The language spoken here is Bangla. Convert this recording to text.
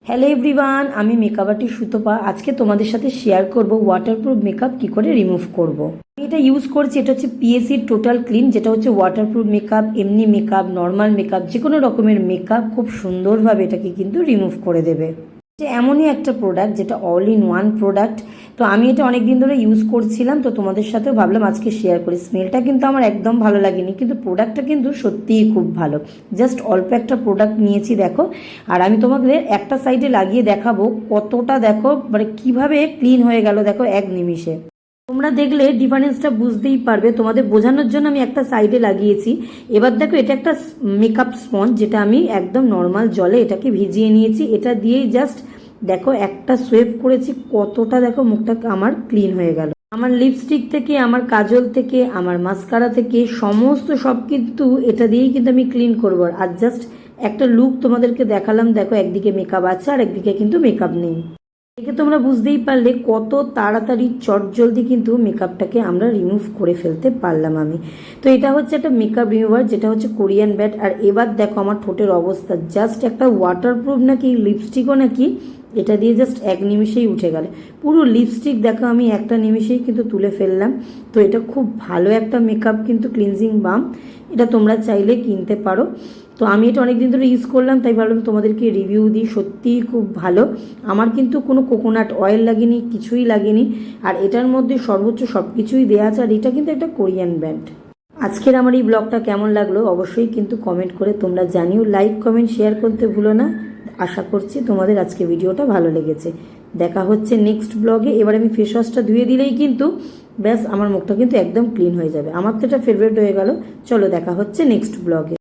হ্যালো এভরিওয়ান, আমি মেকআপ আর্টিস্ট সুতপা। আজকে তোমাদের সাথে শেয়ার করব ওয়াটারপ্রুফ মেকআপ কি করে রিমুভ করব। আমি এটা ইউজ করছি, এটা হচ্ছে পিএসির টোটাল ক্লিন, যেটা হচ্ছে ওয়াটারপ্রুফ মেকআপ, এমনি মেকআপ, নর্মাল মেকআপ, যে কোনো রকমের মেকআপ খুব সুন্দরভাবে এটাকে কিন্তু রিমুভ করে দেবে। এটা এমনই একটা প্রোডাক্ট যেটা অল ইন ওয়ান প্রোডাক্ট। তো আমি এটা অনেক দিন ধরে ইউজ করছিলাম, তো তোমাদের সাথেও ভাবলাম আজকে শেয়ার করি। স্মেলটা কিন্তু আমার একদম ভালো লাগেনি, কিন্তু প্রোডাক্টটা কিন্তু সত্যিই খুব ভালো। জাস্ট অল্প একটা প্রোডাক্ট নিয়েছি দেখো, আর আমি তোমাদের একটা সাইডে লাগিয়ে দেখাবো কতটা, দেখো মানে কিভাবে ক্লিন হয়ে গেল দেখো এক নিমিষে। তোমরা দেখলে ডিফারেন্সটা বুঝতেই পারবে। তোমাদের বোঝানোর জন্য আমি একটা সাইডে লাগিয়েছি। এবার দেখো, এটা একটা মেকআপ স্পঞ্জ, যেটা আমি একদম নর্মাল জলে এটাকে ভিজিয়ে নিয়েছি। এটা দিয়েই জাস্ট দেখো একটা সোয়েপ করেছি, কতটা দেখো মুখটা আমার ক্লিন হয়ে গেল। আমার লিপস্টিক থেকে, আমার কাজল থেকে, আমার মাস্কারা থেকে সমস্ত সব কিন্তু এটা দিয়েই কিন্তু আমি ক্লিন করবো। আর জাস্ট একটা লুক তোমাদেরকে দেখালাম, দেখো একদিকে মেকআপ আছে আর একদিকে কিন্তু মেকআপ নেই। একে তোমরা বুঝতেই পারলে কত তাড়াতাড়ি চটজলদি কিন্তু মেকআপটাকে আমরা রিমুভ করে ফেলতে পারলাম আমি। তো এটা হচ্ছে একটা মেকআপ রিমুভার, যেটা হচ্ছে কোরিয়ান ব্যাট। আর এবার দেখো আমার ঠোঁটের অবস্থা, জাস্ট একটা ওয়াটারপ্রুফ নাকি লিপস্টিকও নাকি এটা দিয়ে জাস্ট এক নিমিষেই উঠে গেল। পুরো লিপস্টিক দেখো আমি একটা নিমিষেই কিন্তু তুলে ফেললাম। তো এটা খুব ভালো একটা মেকআপ কিন্তু ক্লিনজিং বাম, এটা তোমরা চাইলে কিনতে পারো। তো আমি এটা অনেকদিন ধরে ইউজ করলাম, তাই ভাবলাম তোমাদেরকে রিভিউ দিই। সত্যিই খুব ভালো। আমার কিন্তু কোনো কোকোনাট অয়েল লাগেনি, কিছুই লাগেনি। আর এটার মধ্যে সর্বোচ্চ সব কিছুই দেওয়া আছে। আর এটা কিন্তু একটা কোরিয়ান ব্র্যান্ড। আজকের আমার এই ব্লগটা কেমন লাগলো অবশ্যই কিন্তু কমেন্ট করে তোমরা জানিও। লাইক, কমেন্ট, শেয়ার করতে ভুলো না। আশা করছি তোমাদের আজকে ভিডিওটা ভালো লেগেছে। দেখা হচ্ছে নেক্সট ব্লগে। এবার আমি ফেস ওয়াশটা ধুয়ে দিলেই কিন্তু ব্যাস আমার মুখটা কিন্তু একদম ক্লিন হয়ে যাবে। আমার তো এটা ফেভারিট হয়ে গেল। চলো দেখা হচ্ছে নেক্সট ব্লগে।